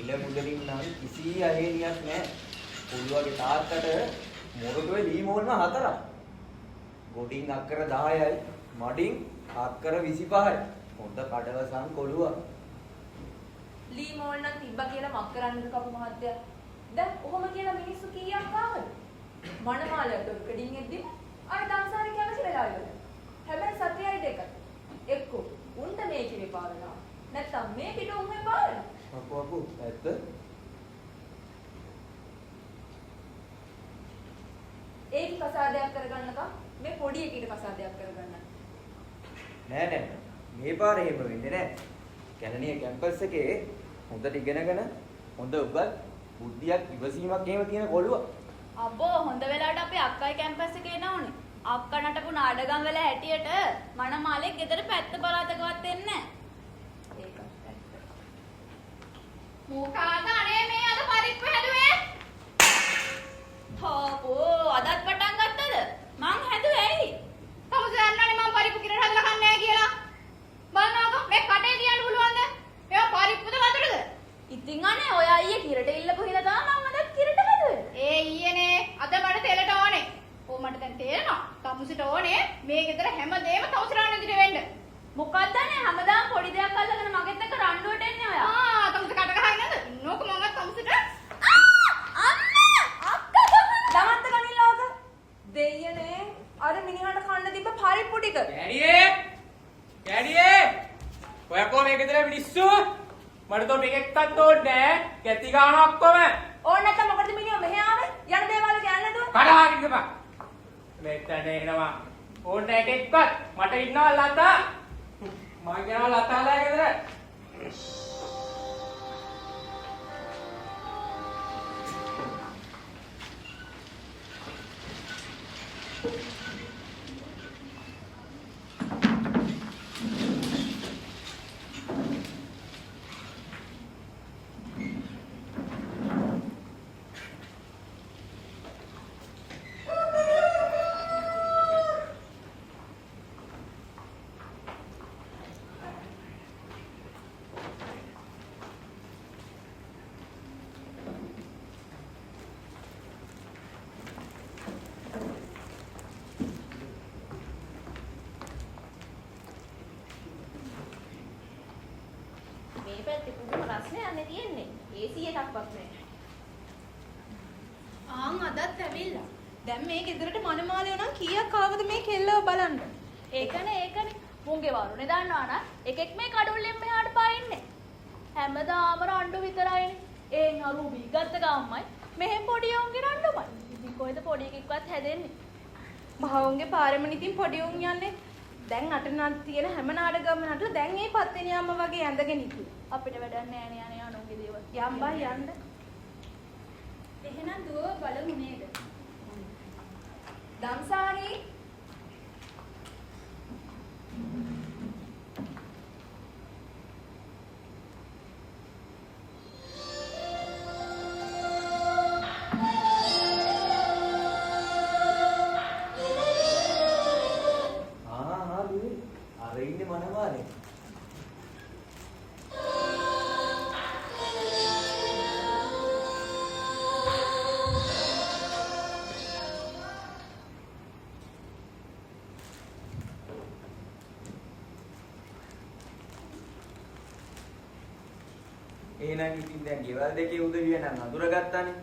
මිල මුදලින් නම් කිසි අහේනියක් නැහැ. පුල්ලුවගේ තාත්තට මොරටුවේ ලී මෝල්ම 4ක්. ගොඩින් අක්කර 10යි, මඩින් අක්කර 25යි. හොඳ කඩවසම් කොළුවා. ලී මෝල් නම් තිබ්බා කියලා මක් කරන්නද කපු මහත්තයා. දැන් ඔහොම කියලා මිනිස්සු කීයක් ආවද? මනමාලයට උඩින් එද්දි අර දම්සාරේ කැමති වෙලා ඉවරයි. හැබැයි සතියයි දෙක. එක්ක උන්ට මේ කිරි පාරනවා. නැත්තම් මේ පිට උන්ගේ පාරනවා. අපු ඇත්ත? ඒක කසාදයක් කරගන්නකම් මේ පොඩි එකට කසාදයක් කරගන්න. නෑ. මේ පාරේ එහෙම වෙන්නේ නෑ. කැලණිය කැම්පස් එකේ හොඳට ඉගෙනගෙන හොඳ උගත් බුද්ධියක් ඉවසීමක් එහෙම තියෙන කොළුවා. අබ්බෝ හොඳ වෙලාවට අපේ අක්කයි කැම්පස් එකේ එනවනේ. අක්කා නටපු නාඩගම් වල හැටියට මනමාලේ ගෙදර පැත්ත බලාතකවත් එන්නේ නැහැ. ඒක ඇත්ත. මොකාද අනේ මේ අද පරිප්පු හැදුවේ? හොපෝ අදත් පටන් ගත්තද? මං හැදුවේ ඇයි? තවද දන්නවනේ මං පරිප්පු කිරට හදලා කන්නේ නැහැ කියලා. බලන්නකෝ මේ කටේ තියන්න පුළුවන්ද? මේවා පරිප්පුද වතුරද? ඉතින් අනේ ඔය අයියේ කිරට ඉල්ලපු හින්දා තමයි මං අදත් කිරට හැදුවේ. ඒ ඊයේනේ අද මට තෙලට ඕනේ. මට දැන් තේරෙනවා. තමුසිට ඕනේ මේ ගෙදර හැමදේම තවුසරාන ඉදිරිය වෙන්න. මොකක්ද නේ හැමදාම පොඩි දෙයක් අල්ලගෙන මගෙත් එක්ක රණ්ඩුවට එන්නේ ඔයා. තමුස කට ගහන්නේ නැද? නෝක මමත් තමුසිට අම්මා අක්කා දමත්ත ගනින්න ඕක. දෙයියනේ අර මිනිහාට කන්න තිබ්බ පරිප්පු ටික. කැඩියේ ඔයකෝ මේ ගෙදර මිනිස්සු මට තෝ මේකෙක්වත් ඕනේ නැහැ. කැති ගන්න ඔක්කොම. ඕන නැත්නම් මොකටද මිනිහා මෙහෙ ආවේ? යන දේවල් කියන්න නේද? කඩහාගෙන ඉඳපන්. මෙතන එනවා. ඕන එකෙක්වත් මට ඉන්නවා ලතා. මම කියනවා ලතාලා ගෙදර. මේ පැත්තේ පුදුම රස්නේ යන්නේ තියෙන්නේ. AC එකක්වත් නැහැ. ආන් අදත් ඇවිල්ලා. දැන් මේ ගෙදරට මනමාලියෝ නම් කීයක් ආවද මේ කෙල්ලව බලන්න. ඒකනේ. මුංගේ වරුනේ දන්නවා නම් එකෙක් මේ කඩුල්ලෙන් මෙහාට පායින්නේ. හැමදාම රණ්ඩු විතරයිනේ. ඒන් අරු බීගත්ත ගාම්මයි. මෙහෙන් පොඩි උන්ගේ රණ්ඩුමයි. ඉතින් කොහෙද පොඩි එකෙක්වත් හැදෙන්නේ? භාවුන්ගේ පාරෙම ඉතින් පොඩි උන් යන්නේ. දැන් නටන තියෙන හැම නාඩගම නටලා දැන් මේ පත්වෙනි අම්ම වගේ ඇඳගෙන ඉතු. අපිට වැඩක් නැහැ නේ අනුන්ගේ දේවල්. යම් බයි යන්න. එහෙනම් දුව බලමු නේද? දම්සාරි අර ඉන්නේ මනමාලේ. එහෙනම් ඉතින් දැන් ගෙවල් දෙකේ උදවිය නම් අඳුරගත්තානේ.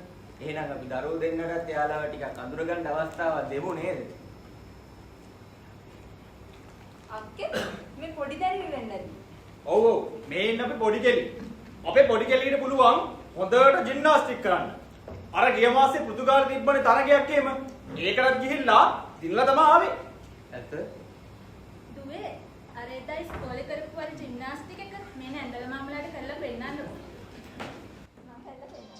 එහෙනම් අපි දරුවෝ දෙන්නටත් එයාලව ටිකක් අඳුර ගන්න අවස්ථාවක් දෙමු නේද? අක්කේ මේ පොඩි දැරිවි වෙන්නද? ඔව් මේ ඉන්න අපි පොඩි කෙලි. අපේ පොඩි කෙලියට පුළුවන් හොඳට ජිම්නාස්ටික් කරන්න. අර ගිය මාසේ පෘතුගාලේ තිබ්බනේ තරගයක් එහෙම. ඒකටත් ගිහිල්ලා දිනලා තමයි ආවේ. ඇත්ත? දුවේ අර එදා ඉස්කෝලේ කරපු වල ජිම්නාස්ටික් එක මේ නැන්දල මාමලාට කරලා පෙන්නන්න ඕන. මම කරලා පෙන්නන්න.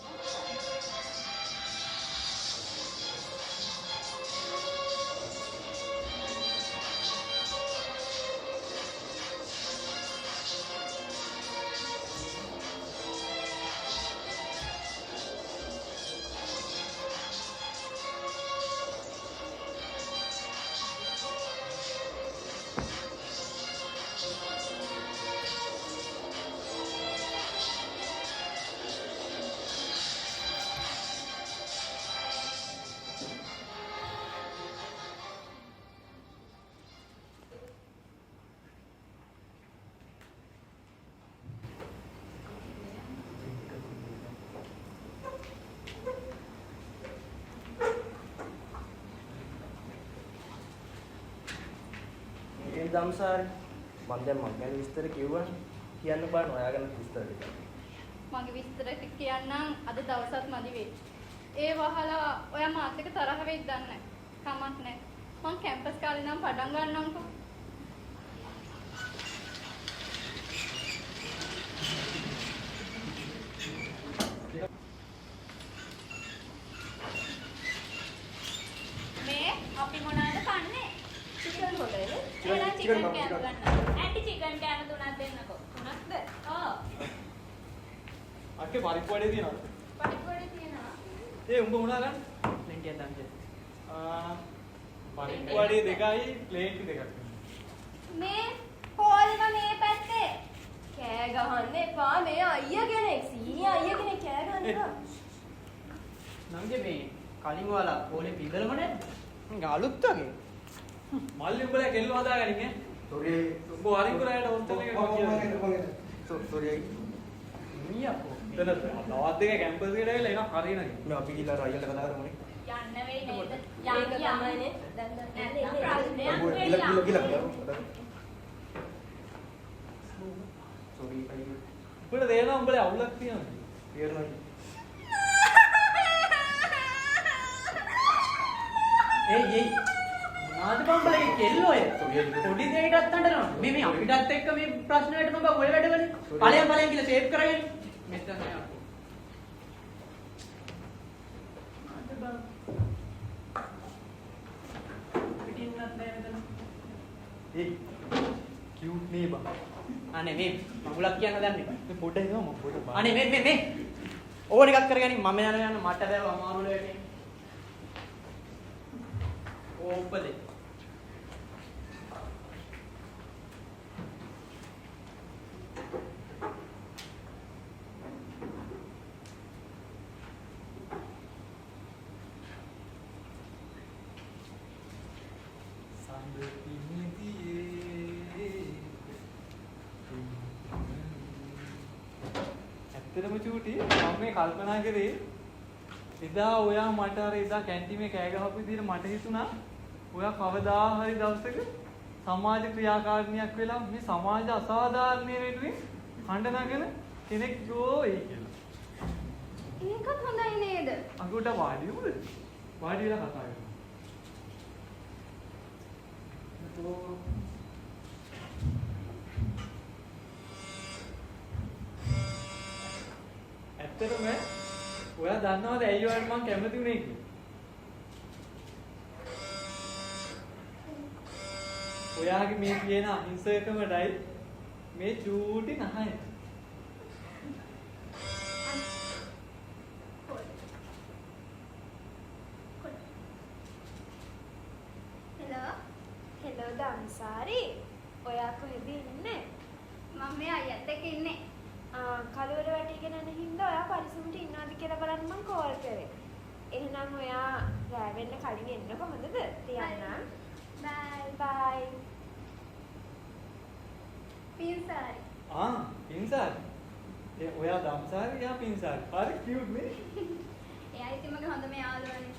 කොහොමද දම්සාරි? මම දැන් මං ගැන විස්තර කිව්වනේ. කියන්න බලන්න ඔයා ගැන විස්තර ටික. මගේ විස්තර ටික කියන්නම් අද දවසත් මදි වෙයි. ඒ වහලා ඔයා මාත් එක්ක තරහ වෙයිද දන්නේ නැහැ. කමක් නැහැ. මං කැම්පස් කාලේ නම් පටන් ගන්නම්කෝ. මේ අපි මොනවද කන්නේ? චිකන් හොදයි. එහෙනම් චිකන් කෑම ගන්න. ඇන්ටි චිකන් කෑම තුනක් දෙන්නකෝ. තුනක්ද? ඔව්. අක්කේ පරිප්පු වඩේ තියනවද? පරිප්පුවඩේ තියෙනවා. ඒ උඹ මොනවා ගන්න? ප්ලෙන්ටි එකක් දාන්න. පරිප්පු වඩේ දෙකයි ප්ලේට් දෙකක්. මේ හෝල්ම මේ පැත්තේ. කෑ ගහන්න එපා. මේ අයියා කෙනෙක්. සීනියර් අයියා කෙනෙක් කෑ ගහන්න එපා. නංගි මේ කලින් ඔයාලා පොලේ පිදලම නැද්ද? මං අලුත් වගේ. මල්ලි උඹලා කෙල්ල හදාගනින් ඈ. සෝරි. උඹ වරින් කරාට හොස්ටල් එකේ සෝරි. මීයක්කෝ. තන තවත් එක කැම්පස් එකට ඇවිල්ලා එනවා කරිනගේ. මේ අපි ගිහලා රයිල්ට කතා කරමුනේ. යන්න වෙයි නේද? ඒක තමයිනේ. දැන් ගිහලා. සෝරි අයියෝ. උඹට තේරෙනවා උඹලා අවුලක් තියෙනවා. තේරෙනවා. එයි මොනවද බම්බලේ කෙල්ලෝය? පොඩි දෙයකටත් අඬනවා. මේ අපිටත් එක්ක මේ ප්‍රශ්නෙට මම ඔය වැඩවලේ. ඵලයන් කියලා සේව් කරගෙන. මෙතන නෑ අපෝ. අද බං. පිටින්නත් නෑ මෙතන. ඒ කියුට් නේ බං. අනේ මේ මගුලක් කියන්න දන්නේ. මේ පොඩ එනවා මම පොඩ බං. අනේ මේ ඕන එකක් කරගනින් මම යන මට බෑ අමාරු වෙන්නේ. ඕපදේ. ඇත්තටම චූටි මම මේ කල්පනා කරේ එදා ඔයා මට අර එදා කැන්ටිමේ කෑ ගහපු විදිහට මට හිතුණා ඔයා කවදා හරි දවසක සමාජ ක්‍රියාකාරිනියක් වෙලා මේ සමාජ අසාධාරණයේ වෙනුවෙන් හඬ නගන කෙනෙක් ගෝයි කියලා. ඒකත් හොඳයි නේද? අඟුට වාඩි වුණද? වාඩි වෙලා කතා කරමු. ඇත්තටම ඔයා දන්නවද ඇයි ඔයාලට මම කැමති වුනේ කියලා? ඔයාගේ මේ කියන අහිංසකකමයි මේ චූටි නහය. හෙලෝ දම්සාරි. ඔයා කොහෙද ඉන්නේ? මම මේ අයියත් එක්ක ඉන්නේ. කලවර වැටිගෙන යන හින්දා ඔයා පරිස්සමට ඉන්නවද කියලා බලන්න මම කෝල් කරේ. එහෙනම් ඔයා රෑ වෙන්න කලින් එන්න කොහොමද? තියන්නම්. බයි. පින්සාරි. පින්සාරි. ඔයා දම්සාරි යා පින්සාරි. හරි කියුට් නේ. එයා ඉතින් මගේ හොඳම යාළුවනේ.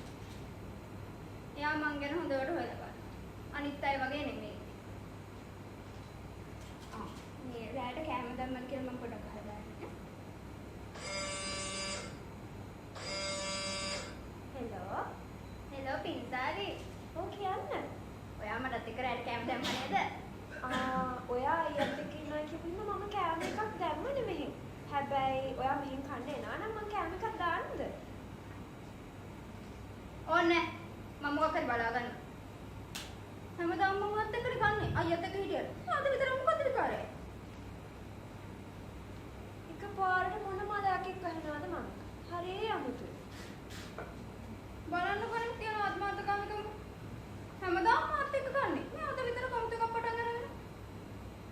එයා මං ගැන හොඳට හොයලා බලනවා. අනිත් අය වගේ නෙමෙයි. මේ රැයට කැම දැම්මත් කියලා මම පොඩක් අහලා බලන්න. හෙලෝ පින්සාරි. ඔව් කියන්න. ඔයා මටත් එක්ක රැයට කැම දැම්ම නේද? ඔයා අයියත් එක්ක ඉන්නවා කියපින්න මම කෑම එකක් දැම්මනේ මෙහෙන්. හැබැයි ඔයා මෙහෙන් කන්න එනවා නම් මම කෑම එකක් දාන්නද? ඕනේ. මම මොකක් හරි බලා ගන්න. හැමදාම මම අත් එක්කනේ කන්නේ. අයියත් එක්ක හිටියට. අද විතර මොකද කරේ? එකපාරට මොන මලයක් එක්ක කනවාද මම? හරි අමුතුයි. බලන්න කලින් තියෙන ආත්මාර්ථකාමිකම. හැමදාම මාත් එක්ක කන්නේ. මේ අද විතර කවුද එකක් පටන් අරගෙන.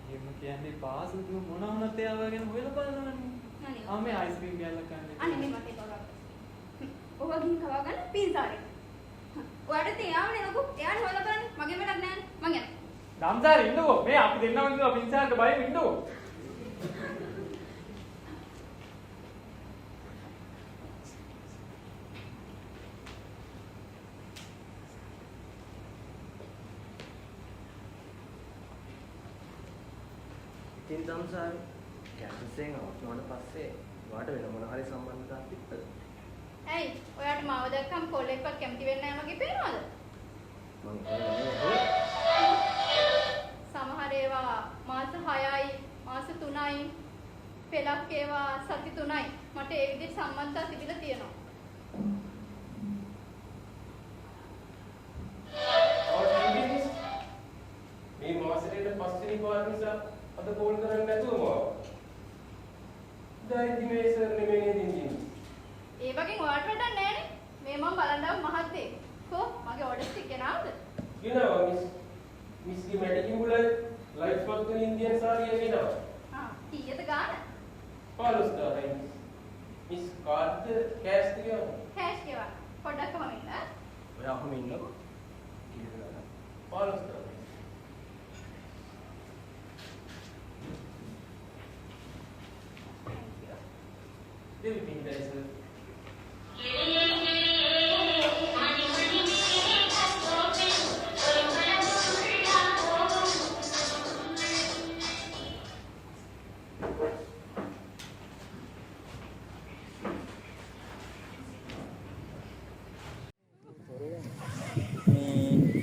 එහෙම කියන්නේ පාසුදු මොන වුණත් එයා ගැන හොයලා බලනවනේ. අනේ. මේ අයිස්ක්‍රීම් ගෑල්ලක් කන්නේ. අනේ මේ මට ඒක වරක්. ඔවා ගිහින් කවා ගන්න පින්සාරි. ඔයාට තියාවනේ නකෝ. එයාට හොයලා බලන්න. මගේ වැඩක් නෑ. මං යනවා. දම්සාරි ඉන්නකෝ. මේ අපි දෙන්නම ඉන්නවා පින්සාරට බයෙන් ඉන්නකෝ. ඉතින් දම්සාරි. කැම්පස්යෙන් අවුත් වුණාට පස්සේ වාට වෙන මොන හරි සම්බන්ධතාවක් තිබ්බද? ඇයි? ඔයාට මාව දැක්කම කොල්ලෙක්වත් කැමති වෙන්නේ නැහැ මගේ පේනවද? මං කියන්නේ සමහර ඒවා මාස 6යි මාස 3යි පෙලක් ඒවා සති 3යි මට ඒ විදිහට සම්බන්ධතා තිබිලා තියෙනවා. මේ මාසෙට පස්වෙනි පාර නිසා අද කෝල් කරන්නේ නැතුව මාව. දැන් ඉතින් මේ සර් නෙමෙයි දින්දින්. ඒ වගේ ඔයාට වැඩක් නැහැ නේ. මේ මම බලන්නම් මහත්තයෙක්. කො මගේ ඕඩර්ස් ටික ගෙනාවද? ගෙනාවා මිස් ගේ මැඩිකින් බුලයි ලයිට් පත්තුන ඉන්දියන් සාරිය ගෙනාවා. කීයද ගාන? 15000යි. මිස් කාඩ් කෑෂ් තියනවා. කෑෂ් ගෙවන්න. පොඩ්ඩක් කොහොම ඉන්න? ඔයා ඔහම ඉන්නකෝ. කීයද ගන්න? 15000. දෙවි පින්දයි සර්.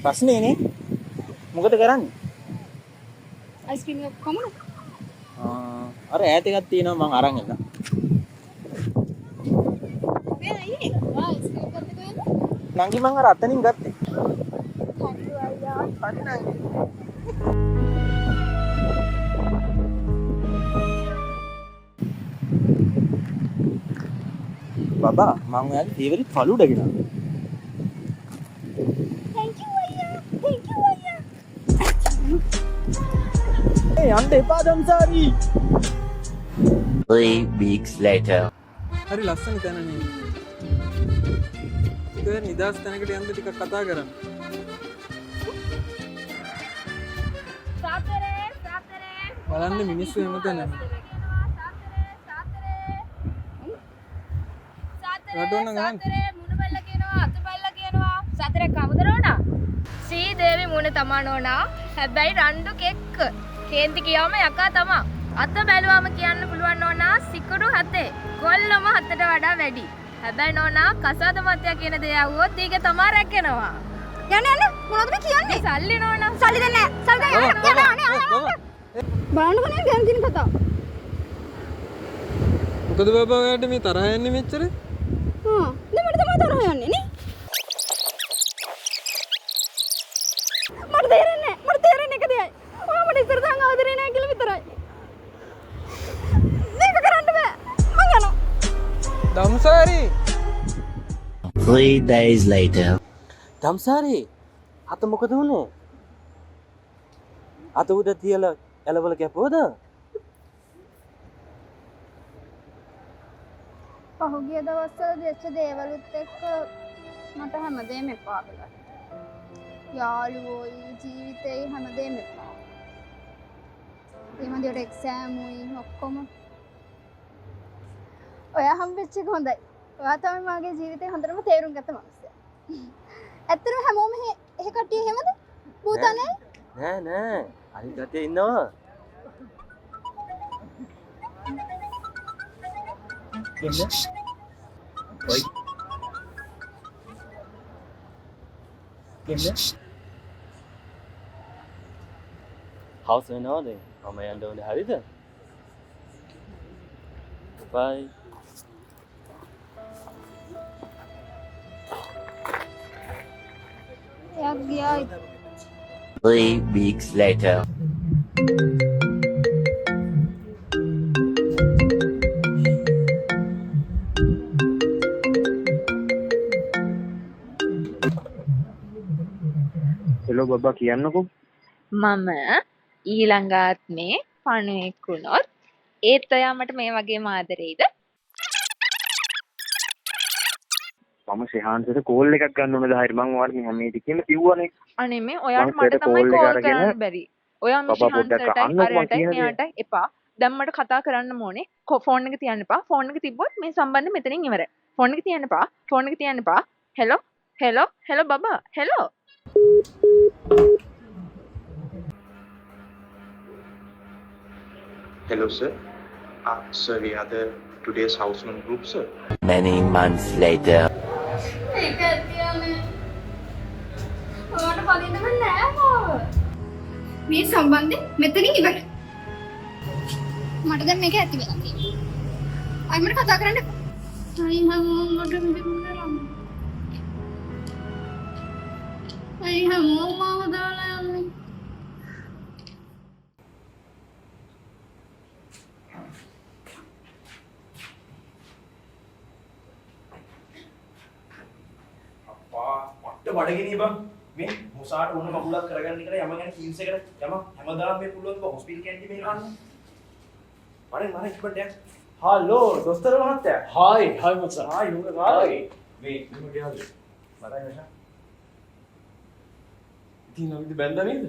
ප්‍රශ්නේනේ මොකද කරන්නේ? අයිස්ක්‍රීම් එකක් කමුද? අර ඈත එකක් තියෙනවා මං අරන් එන්න. මේ අයියේ වා අයිස්ක්‍රීම් ගත්තද කොහෙන්ද? නංගි මං අර අතනින් ගත්තේ. බබා මං ඔයාගේ ෆේවරිට් ෆලුඩා ගෙනාවා. යන්න එපා දම්සාරි. 3 weeks later. හරි ලස්සන තැන නේ. ඒක නිදාස් තැනකට යන්න ටිකක් කතා කරන්න. බලන්න මිනිස්සු හැමතැනම. රටෝන ගන්න. මුණබල්ල කියනවා අතබල්ල කියනවා. සතරේ කවුද නෝනා? සී දේවි මුණ තමා නෝනා. හැබැයි රණ්ඩු කෙක්ක. කේන්ති කියවම යකා තමා. අත බැලුවම කියන්න පුළුවන් නෝනා සිකුරු 7. කොල්ලම 7ට වඩා වැඩි. හැබැයි නෝනා කසාද මතය කියන දේ ඇහුවොත් ඊක තමා රැකෙනවා. යන්න මොනවද මේ කියන්නේ? සල්ලි නෝනා. සල්ලි දෙන්නේ නැහැ. සල්ලි බලන්නකෝ නේ ගැන දින කතාව. මොකද බබා ඔයාට මේ තරහ යන්නේ මෙච්චර? දැන් මට තමයි තරහ යන්නේ නේ. මට තේරෙන්නේ එක දෙයයි. ඔයා මට ඉස්සර තරම් ආදරේ නැහැ කියලා විතරයි. මේක කරන්න බෑ. මං යනවා. දම්සාරි 3 days later. දම්සාරි අත මොකද වුනේ? අත උඩ තියලා එලවල කැපුවද? පහුගිය දවස්වල දෙච්ච දේවලුත් එක්ක මට හැමදේම එපා වෙලා. යාළුවෝයි ජීවිතේ හැමදේම එපා. ඊමණ්ඩියට එක්සෑම් උයි ඔක්කොම. ඔයා හම්බෙච්ච එක හොඳයි. ඔයා තමයි මගේ ජීවිතේ හොඳටම තේරුම් ගත්ත මිනිස්සයා. ඇත්තටම හැමෝම එහෙ කට්ටිය එහෙමද? භූතනේ? නෑ අනිත් ගැටේ ඉන්නවා. එන්න. ඔයි. එන්න. හවුස් වෙනවද? මම යන්න ඕනේ හරිද? බයි. යක් ගියා. 3 weeks later. හෙලෝ බබා කියන්නකෝ. මම ඊළඟ ආත්මේ පණුවෙක් වුණොත් ඒත් ඔයා මට මේ වගේ ආදරෙයිද? මම සෙහාන්සට කෝල් එකක් ගන්න ඕනද හරි මං ඔයාලට මේ හැම එකෙම කිව්වනේ. අනේ මේ ඔයාට මං මට සෙට තමයි කෝල් එක කෝල් අරගෙන කරන්න බැරි. ඔයා බබා මිෂි පොඩ්ඩක් හන්සර්ටයි අහන්නකෝ මං අරයටයි කියන දේ. මෙයාටයි එපා. දැන් මට කතා කරන්න ඕනේ. ෆෝන් එක තියන්න එපා. ෆෝන් එක තිබ්බොත් මේ සම්බන්ධය මෙතනින් ඉවරයි. ෆෝන් එක තියන්න එපා. ෆෝන් එක තියන්න එපා. හෙලෝ බබා. Hello. Hello, sir. Sir, we are the today's houseman group, sir. Many months later. ඒක ඇත්තියනේ. ඔයාට කලින්ම නෑ මාව. මේ සම්බන්ධය මෙතනින් ඉවරයි. මට දැන් මේක ඇති වෙලා තියෙනවා. අය මට කතා කරන්න එපා. අය හැමෝම මට මෙන්න අය හැමෝම මාව දාලා යන්නේ. මට බඩගිනි බං මේ මොසාට උණ කකුලක් කරගන්න කියලා යම ගැන කීම්ස් එකට යම හැමදාම මේ පුළුවන් බං හොස්පිටල් කැන්ටින් එකේ කන්න. මරේ ඉක්මනට යන්න. හලෝ දොස්තර මහත්තයා. Hi, hi Mutsa. ආයි නුඹ කාලේ. මේ මම ගියාද? මරයි මචං. ඉතින් අපි බැන්දා නේද?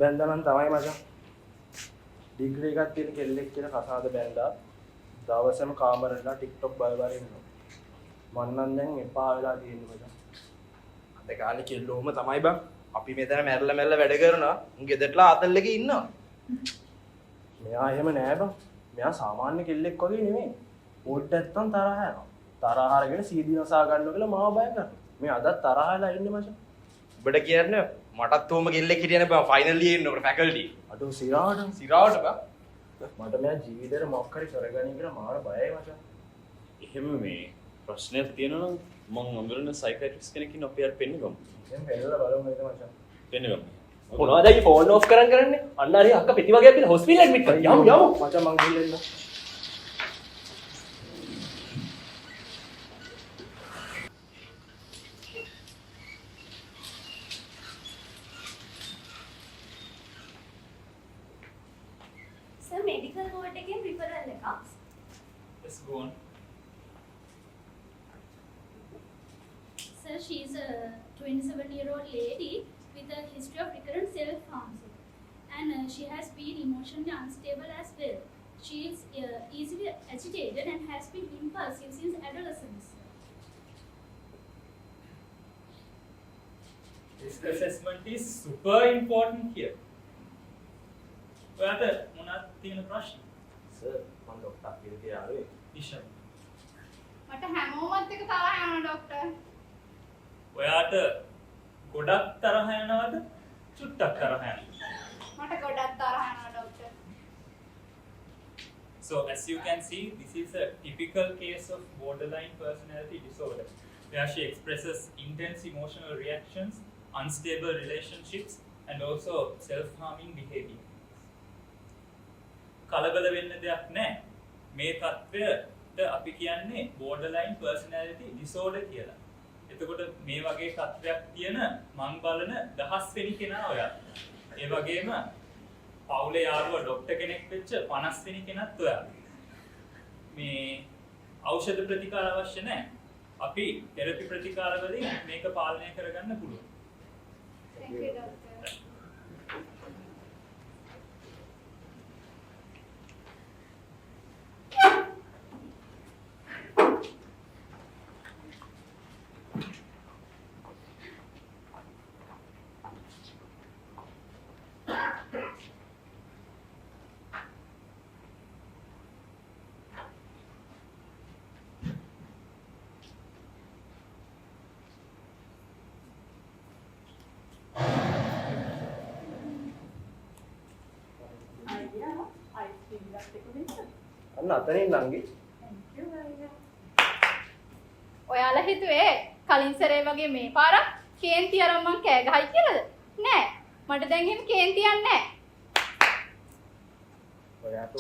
බැන්දා නම් තමයි මචං. ඩිග්‍රී එකක් තියෙන කෙල්ලෙක් කියලා කසාද බැන්දා. දවසම කාමරේලා TikTok බල ඉන්නවා. මන්නම් දැන් එපා වෙලා තියෙන්නේ මචං. අද කාලේ කෙල්ලෝම තමයි බං. අපි මෙතන මැරලා වැඩ කරනවා. උන් ගෙදරලා ආතල් එකේ ඉන්නවා. මෙයා එහෙම නෑ බං. මෙයා සාමාන්‍ය කෙල්ලෙක් වගේ නෙමෙයි. පොඩ්ඩක් නැත්තම් තරහ යනවා. තරහ අරගෙන සීදී නසා ගන්නවා කියලා මාව බය කරනවා. මේ අදත් තරහ වෙලා ඉන්නේ මචං. ඔබට කියන්නේ මටත් උවම කෙල්ලෙක් හිටියනේ බං ෆයිනල් ඉයර් ඉන්නකොට ෆැකල්ටි. අඩෝ සිරාවට බං. මට මෙයා ජීවිතේට මොකක් හරි කරගන්නේ කියලා මාර බයයි මචං. එහෙම මේ ප්‍රශ්නයක් තියෙනවා නම් මම අඳුරන සයිකියාට්‍රිස්ට් කෙනෙක් ඉන්න අපි යාට පෙන්නගමු. දැන් පෙන්නලා බලමු නේද මචං. පෙන්නගමු. මොනවද අයියේ ෆෝන් ඕෆ් කරන්නේ? අන්න හරි අක්ක පෙති වගේක් කියලා හොස්පිටල් ඇඩ්මිට් කරා. යමු මචං මං ගිහින් එන්න. සර් මෙඩිකල් බෝඩ් එකෙන් රිෆරල් එකක්. Let's go on. Sir, she is a 27-year-old lady with a history of recurrent self-harm. And she has been emotionally unstable as well. She is easily agitated and has been impulsive since adolescence. Risk assessment is super important here. ඔයාට මොනවද තියෙන ප්‍රශ්න? Sir මම doctor කිරිගේ යාළුවෙක්. ඉෂා. මට හැමෝමත් එක තරහ යනවා ડોක්ටර්. ඔයාට ගොඩක් තරහ යනවද? චුට්ටක් තරහ යනවද? මට ගොඩක් තරහ යනවා doctor. So as you can see, this is a typical case of borderline personality disorder, where she expresses intense emotional reactions, unstable relationships, and also self-harming behavior. කලබල වෙන්න දෙයක් නැහැ. මේ තත්ත්වයට අපි කියන්නේ borderline personality disorder කියලා. එතකොට මේ වගේ තත්ත්වයක් තියෙන මං බලන 10 වෙනි කෙනා ඔයා. ඒ වගේම පවුලේ යාළුවා ડોක්ටර් කෙනෙක් වෙච්ච 50 වෙනි කෙනත් ඔයා. මේ ඖෂධ ප්‍රතිකාර අවශ්‍ය නැහැ. අපි තෙරපි ප්‍රතිකාර වලින් මේක පාලනය කරගන්න පුළුවන්. Thank you, doctor. අන්න අතනින් නංගි. ඔයාලා හිතුවේ කලින් සැරේ වගේ මේ පාරක් කේන්ති අරන් මං කෑ ගහයි කියලාද? නෑ. මට දැන් එහෙම කේන්තියක් නෑ. ඔයාට